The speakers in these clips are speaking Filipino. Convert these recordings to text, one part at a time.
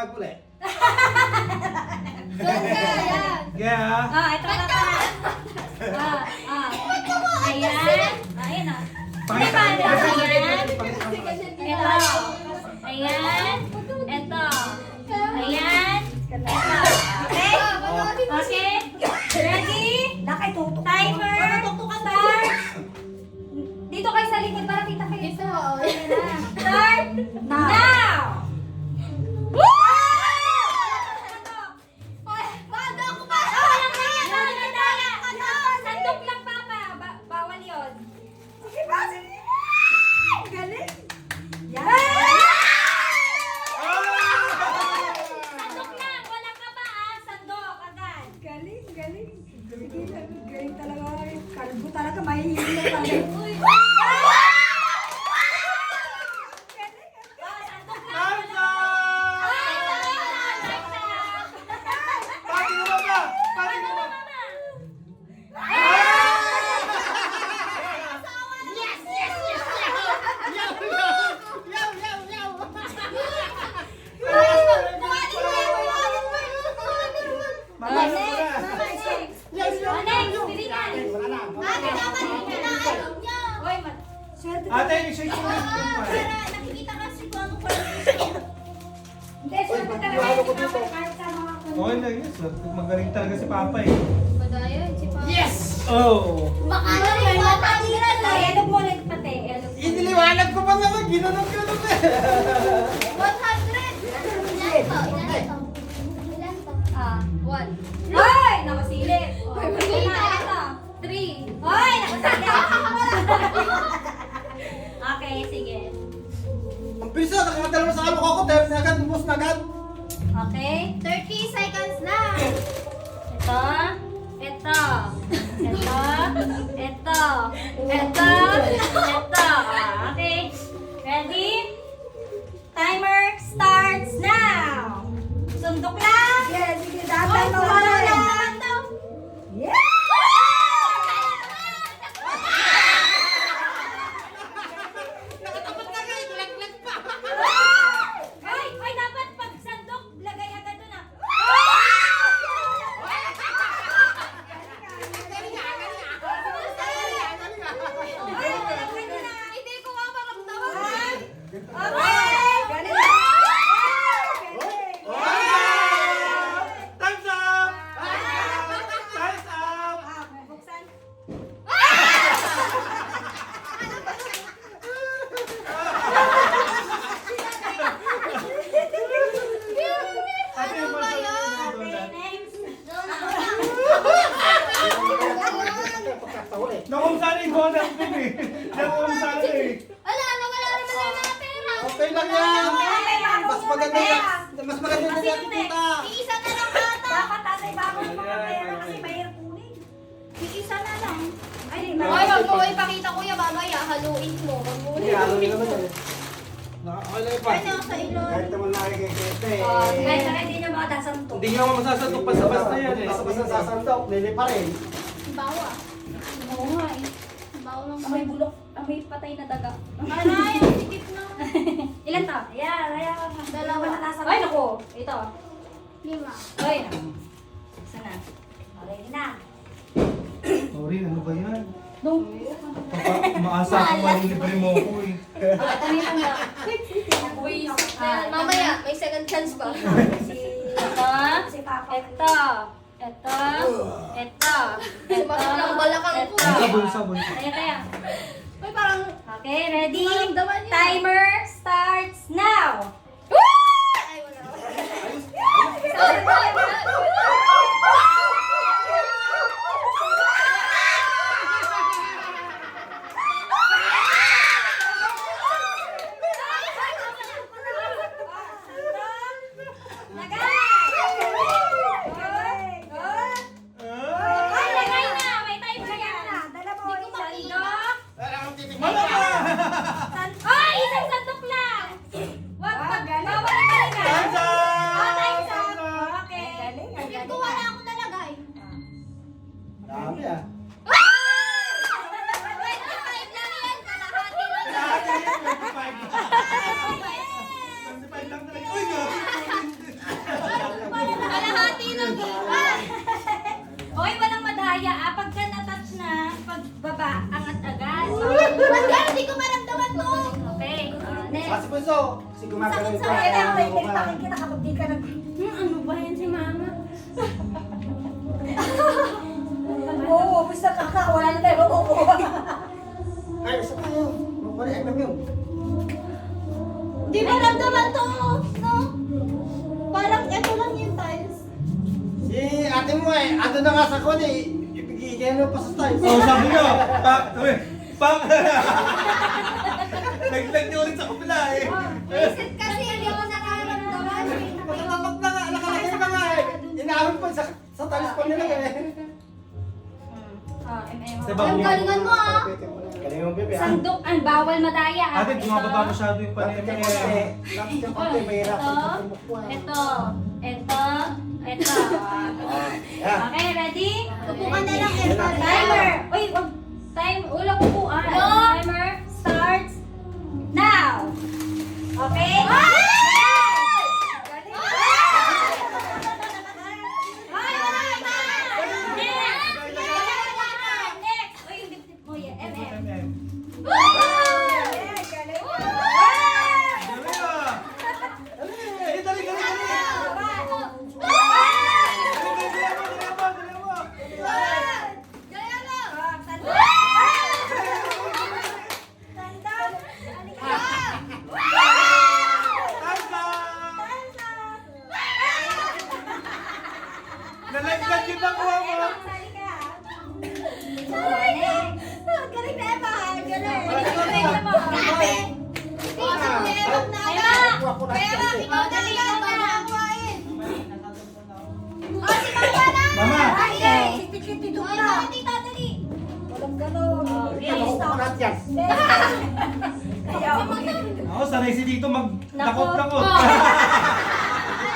puli. Doon ka, yan. Yeah. Ito na pa. Ayan. Ayan na. Pakita mo. Ayan. Pakita mo. Ayan. Ito. Ayan. Ito. Okay? Okay? Ready? Timer. Start. Dito kayo sa likod para kita kayo. Ito. Start. Now. Bago ako ba? Sandok lang, Papa. Bawal yun. Sige ba? Sige. Galing. Yan. Sandok lang. Wala ka pa, Sandok. Agad. Galing, galing. Sige lang. Galing talaga. Kalbo talaga. Mahihilo talaga. Sandok lang. Time's up! Pati mo ba? Pati mo ba? Ate, i-shake mo rin yung pa. Nakikita kasi ko ano pa. Hindi, sure talaga. Kahit sa mga Okay na yun. Magaling talaga si Papa eh. Madayon, si Papa. Yes! Oh! Baka na rin, matanggiran na. Elog mo ulit pati. Elog mo. Iniliwanag ko pa naman. Ginanong-ganon eh. 100. Ilan to? Ilan to? Ilan to? 1. Hoy! Nakasilip. Hoy, Ito. 3. Hoy! Nakasilip. Okay, sige. Ang bilis na. Nakamatala mo sa kalok ako. Dahil na agad. Bumos na agad. Okay. 30 seconds na. Ito. Ito. Ito. Ito. Ito. Ito. Okay. Ready? Timer starts now. Sundok lang. Yes, sige. Oy, Dapat wala mawala. naman daw. Yeah! Ay, dapat pag sandok, lagay agad doon ah. Hindi ko maparamdaman. Galing. Time's up! Time's up! Buksan. Ate, yung ba yan? Okay, next. Nakum sana yung bonus din eh. Nakum sana eh. Wala na, wala naman na yung mga pera. Okay lang yan. Mas maganda yan. Mas maganda yan Kasi natin hindi. kita. Iisa na lang ata. Dapat tatay bago yung mga pera kasi mahirap kunin. Iisa na lang. Ay, Hoy, wag mo ipakita kuya, mamaya haluin mo. Wag mo Okay naman yan. Okay lang pa. Ay, nasa ilon. Kahit naman nakikikita eh. Guys, saka hindi nyo makadasantok. Hindi nyo naman masasatok basta-basta yan eh. Basta sasandok, lili pa rin. Bawa. Oo nga eh. Bawa ng Amoy bulok. Amoy patay na daga. Aray, ang sikip na. Ilan to? Ayan, ayan. Dalawa. Ay, naku. Ito. 5. Ay, na. Sana. Okay na. Sorry, ano ba yan? No. Maasa ako malilibre mo ako eh. Ito na yung tanda. Mamaya, may second chance pa. Ito. Si Papa. Ito. Ito. Ito. Sumakit ng balakang ko. Bulsa, bulsa. Ayan tayo. Uy, parang... Okay, ready? Maramdaman niya. Timer starts now. Ay, wala. Sorry, Ay, lagay na. May timer yan. Dala mo. Hindi ko makita. Sandok. Wala ka! Ay! next. Kasi Bunso, kasi gumagano Sakit ito. sa Kaya kaya, may nagtakin kita kapag di ka nag... Ano ba yan si mama? Oo, basta kakawala na tayo. Oo. Ay, isa pa yun. Wala MM yun. Di ba ramdaman to? No? Parang ito lang yung tiles. Si ate mo ando na nga sa kwan ibigay mo pa sa tayo. Oh, sabi nyo, pak! Naglag niyo ulit sa kapila eh. Visit kasi hindi ako nakaramdaman. Matatakot na nga, nakalagay na nga Inaawit pa sa talis pa nila Diba? Ang galingan mo ah. Galing mo, bebe. Sandok, ang bawal madaya. Ate, bumababa masyado yung Lapit ka paneme. konti. Lapit ka konti, mahirap sa pagmukwa. Ito. Yan. Okay, ready? Upo ka na lang, Emma. Timer! Uy, wag. Time, ulang upuan. No! Timer starts now! Okay? Next! Uy, yung dip-dip mo yan. MM. Eh, dali, dali, dali. Nalaglag yung nakuha mo. Galing na, Emma. Galing. Grabe. Mama! Walang ganon. Ako ko lahat yan. Ako, sanay si dito mag-dakot-dakot.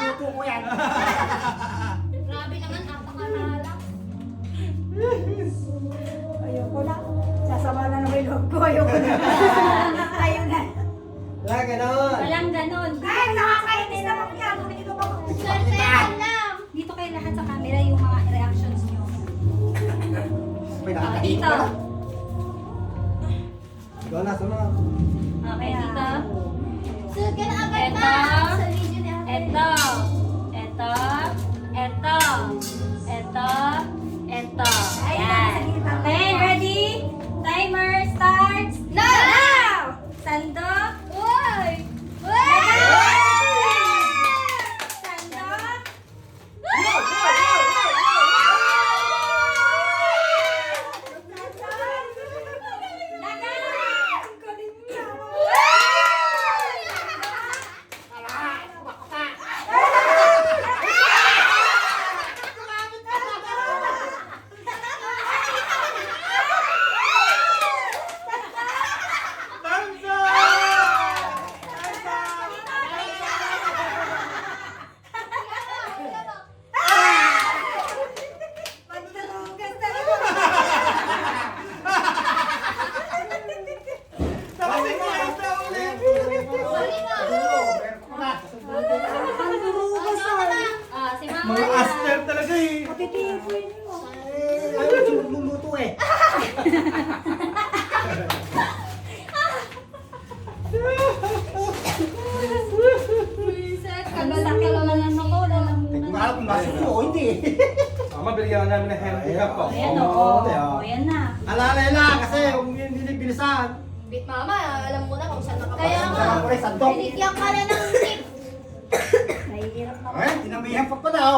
Tuto ko yan. Grabe naman, napakalalang. Ayoko na. Sasama na naman yung loob ko. Ayoko na. Ayaw na. Wala ganon. Walang ganon. Ay, nakakainis naman yan. Hindi ko pa Swertehan lang. Dito kayo lahat sa camera yung mga reactions nyo. May Ah, nakakahito dito. ka na. Ikaw na, sunod. Okay, dito. Sunod ka na agad Eto. na. Sa video ni Ate. Ito. Ito. Ito. Ito. Ito. Ayan. Okay, ready? Timer starts now! Sandok. Uy! Sandok. Tansa! Magdarugas talaga. Tapos ikaw yung ulit. Ang durugas ay. Ah, si Mama Mga na. aster talaga eh. Matitipoy mo. Ayaw siya magluluto eh. Kagalaki naman ang ako. Hindi ko alam kung masuko o hindi. Mama, bigyan namin ng handicap po. Ayan Oo, o. kaya. Ayan na. Alala na kasi kung hindi bilisan. Mama, alam mo na kung saan Kaya nakapasok nga. ka. Wala sandok. Binigyan ka na ng tip. Nahihirap na. Eh, tinamihan pa pa daw.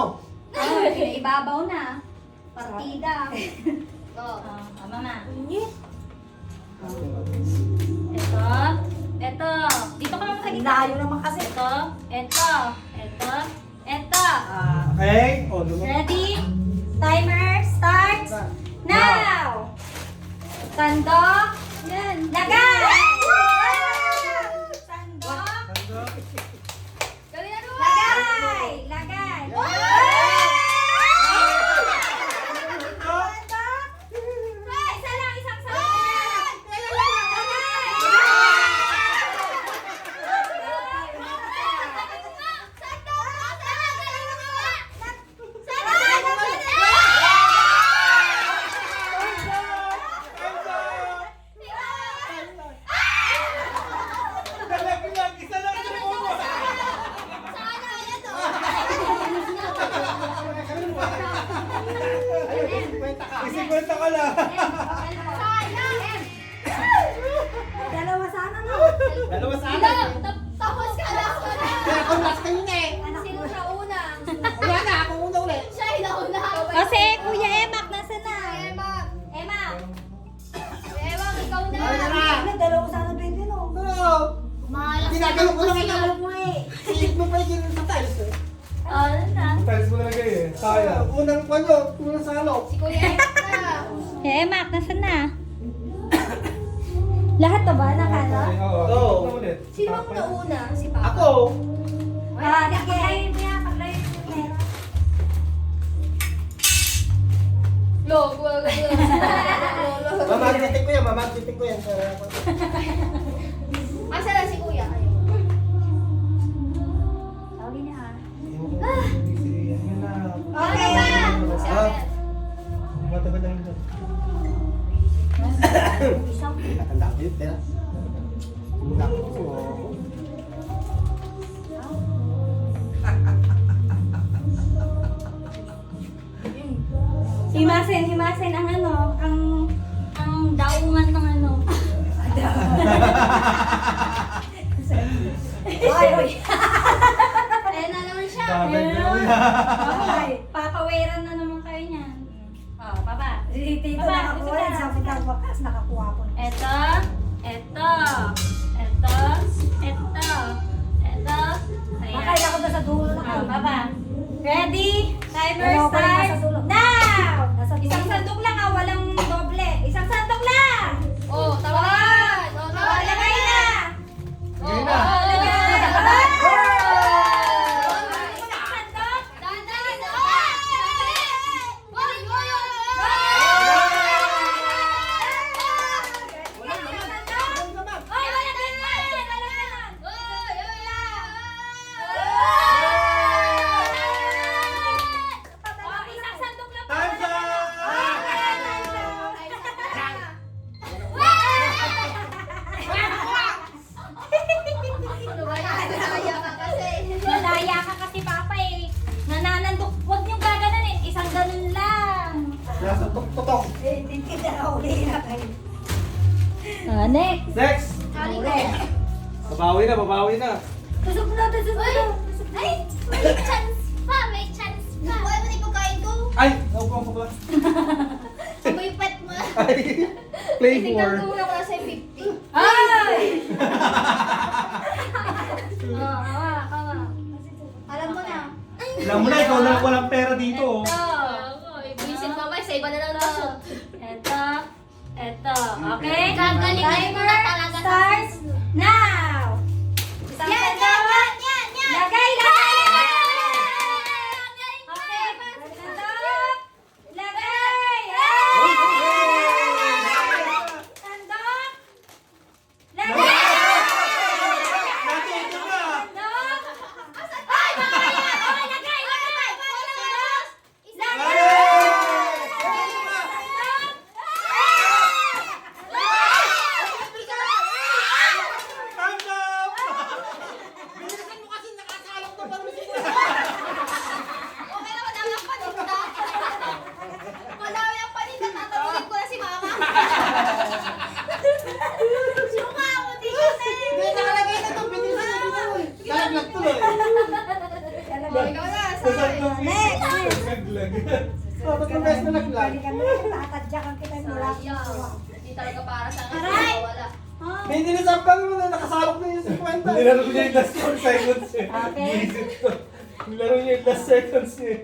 Oh, ibabaw na. Partida. Oh. Mama. Init. Ito. Ito. Dito ka naman sa gitna. Layo naman kasi. Ito. Ito. Ito. Ito. Okay? O, lumot. Ready? Timer starts now! Sandok. Yan. Lagay! Sandok. Galing na Lagay! Lagay! Ay, isa lang, isang sandok. ka na. Sayang! Dalawa sana no. Dalawa sa Ila, akin. tapos ka na. Kaya ako last kayo na eh. Sino siya una? Wala na, ako una ulit. Siya inauna. Kasi Kuya Emak, nasa na? Emma. Emma, ikaw na. Ay, na. Ano, dalawa sana pwede no. Oo. Malas na Ginagano ko lang kasi ikaw yan. mo eh. Sinig mo pa yung sa tiles eh. Ano na? Tiles mo nalagay eh. Sayang. Unang ano, unang salo. Si Kuya Emma na. Kuya Emak, nasa na? Lahat na ba? Nakala? Oo. Oo. Ito ulit. Sino ang nauna? Si Papa. Ako. Paglayin mo yan, paglayin mo yung pera. Log. Mamagnetic ko yan, mamagnetic ko yan. Asa na si Kuya? Ayun. Sabi niya ha. Yan na. Okay ba? Si Ah. Abel. Matagal lang yun. Natanda ko yun, tira. Bakit ko? Himasin ang ano, ang daungan ng ano. Ay, Ayan na naman siya. Babay na yun. Ay, papaweran na naman kayo niyan. Oh, papa. si Tito Baba, nakakuha baba. yan. Sabi ka wakas, nakakuha ko. Eto, eto, eto, eto, eto. Ayan. Makaya ko na sa dulo na Oh, kayo. papa. Ready? Timer Dalawa pa rin starts nasa dulo. now! Nasa dulo. Isang sandok lang ah, walang doble. Isang sandok lang! Oh, tawa na yan. Oh, tawa Oh, na lagay yan. na! Lagay na. Oh, lagay na! Oh! Isang sandok! Dahan-dahan na. Oy, oy, oy, Oy, wala ganyan! Wala ganyan! Oh, isang sandok lang po. Time's up! Malaya ka kasi papa eh. Nananandok. Huwag niyong gaganunin. Isang ganun lang. Nasa tok-tok. Hindi na uli na kayo. Next. Next! Babawi na, babawi na. Tusok na, tusok na. Ay, may chance pa, may chance pa. Wala mo na ipagkain ko. Ay! Naupo ako ba? Amoy pet mo. Ay! Play Tingnan for. ko muna kung nasa 50. Ay! Oh, kawa. Alam mo na. Alam mo na, ikaw na lang walang pera dito. oh. Ito. Visit mamay, sa iba na lang ito. Ito. Ito. Okay? Gagaling mo na talaga. Starts now! Isang Yan, sandok. yan, yan. Lagay, lagay! Okay, sandok. Lagay! Sandok. Lagay! Dati ito na! Sandok. Ay, mamaya! Okay, lagay, lagay! Sandok. Lagay! Time's up! Bilisan mo kasi nakasalok na parang sila. Okay naman, ang lang paninda. Madami ang paninda, tatanungin ko na si mama. Suka ako dito Hindi, nakalagay na ito. Bilisan na dito. Nalaglag tuloy. Oh, ikaw na, Saan sakay. to? Next. Naglag. Dapat yung best na naglag. Balikan mo, tatadyakan kita yung mula. Sayang. Hindi talaga para sa akin. Aray! Wala. May dinisampal mo na nakasalok na yung 50. Nilaro niya yung last 4 seconds eh. Okay. Isip ko. Nilaro niya yung last seconds eh.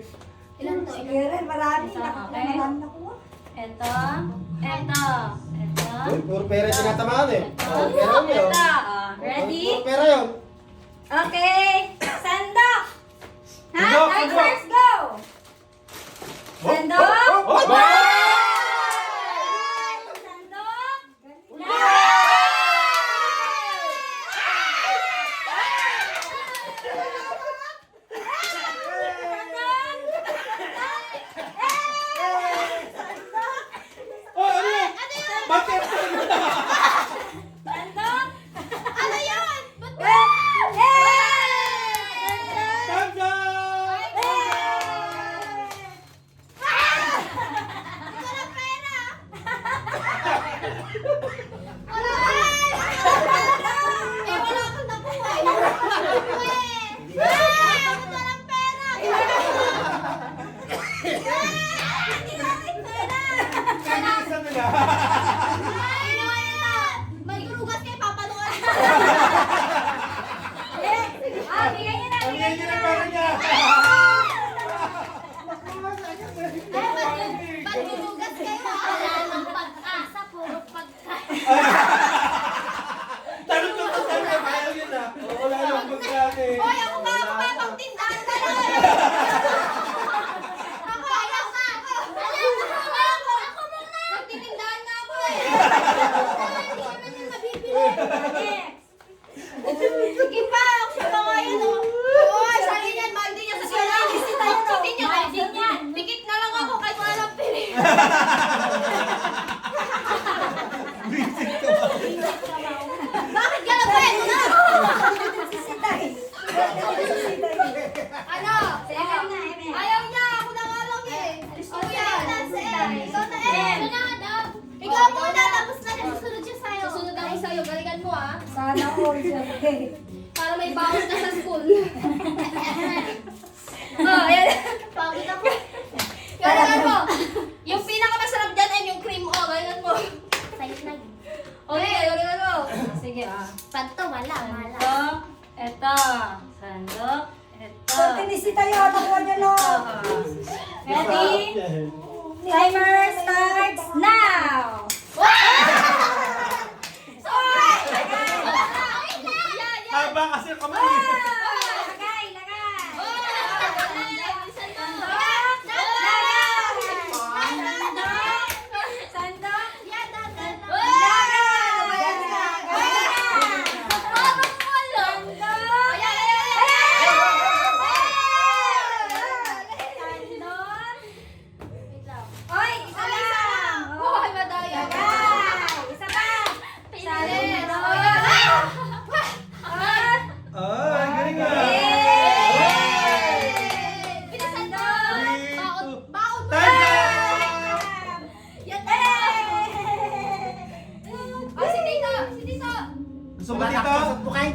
Ilan to? Sige rin, marami. Okay. Marami nakuha. Ito. Ito. Ito. Uy, puro pera yung tinatamaan eh. Ito. Oh, pera mo yun. Ito. Oh, ready? Puro pera yun. Okay. Sandok. Ha? Sandok, Time sandok. first, go! Sandok. Oh! Oh! Sandok. Oh, ano yun? Bakit? Sandok. Ano yun? Ba't ba? Time's up! Bigyan niyo na, Ang bigyan niya niyo ng na. pera niya. Pagbubugas kayo. Wala nang pag-asa, puro pagkain. Tanong ko sa kanya, ayaw yun ah. Wala nang pagkain. Hoy, ako ba pagtindahan ka na? Ako, ayaw na ako. Ako muna. Magtitindahan nga ako eh. Hindi naman yung mabibili. Sige pa, ako siya pa ngayon oh. Oo, sabi niyan, mahal din niya sa sila. Hindi niya, mahal din niya. Dikit na lang ako kahit wala lang pili. Bakit ka na pwede na? Ano? Ayaw niya, ako na nga lang eh. Ikaw yan. Ikaw na eh. Ikaw muna, tapos na susunod siya sa'yo. Susunod ako sa'yo, galingan mo ah. Sana all, siyempre. Para may bawal ka sa school. Oh, yan. Pagod ako. Galingan mo. Yung pinakamasarap dyan ay yung cream. Oh, galingan mo. Sa'yo na. Okay, galingan mo. Sige ah. Pagto, wala. Ito. Sandok. Ito. So, tinisita yun. Nakuha niyo no. Ready? Timer starts now! Haba kasi kamay. Lagay, lagay. Sandok. Oy, isa lang. Hoy, madaya. Lagay. Isa pa. Pilit. Ay, galing ah. Bilisan mo. Baon mo. Time! Yan na. Oh, si Tita. Si Tita. Gusto mo dito? Bukay.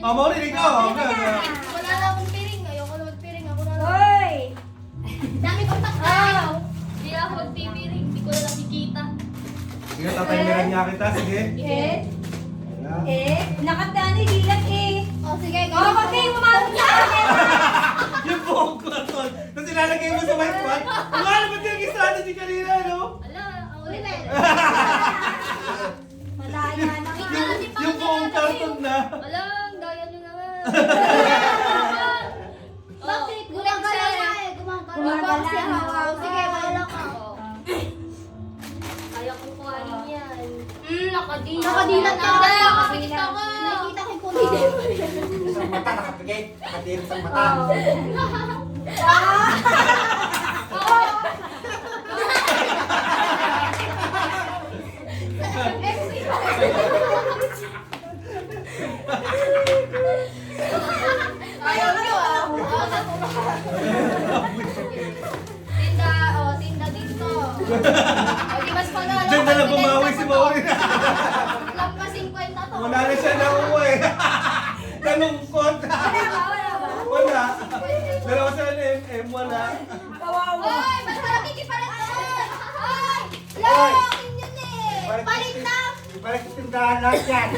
Amo rin ikaw. Wala na akong piring. Ayoko na magpiring. Ako na lang. Oy. Dami kong taktaw. Hindi ako magpipiring. Hindi ko na nakikita. Sige, tataymeran niya kita. Sige. Nakatani dilat eh. Oh, sige. Oh, wag kayong umabot sa akin. Yung buhok ko tol. Tapos ilalagay mo sa white one. Ang alam mo din yung strategy kanina, no? Ala, ang ulit. Madaya na nga. Yung buong karton na. Ala, ang daya nyo naman. Bakit? Gumagalaw nga eh. Gumagalaw siya hawaw. Sige, bahala ka. Kaya kong kuhanin yan. Nakadilat. Nakadilat ka. Nakakita ka. Nakikita ko yung kulay. Isang mata nakapigay. Nakatiris ang mata. Ayaw nyo ah. Tinda, oh, tinda dito. O, di mas panalo. Diyan na lang bumawi si Mauri. Lampas 50 to. Wala na siya nauwa eh. Nalungkot. Wala. Dalawa sa NMM, wala. Kawawa. Hoy, mas malaki kipalit doon. Hoy, laking yun eh. Palit na. Balik sa tindahan lahat yan.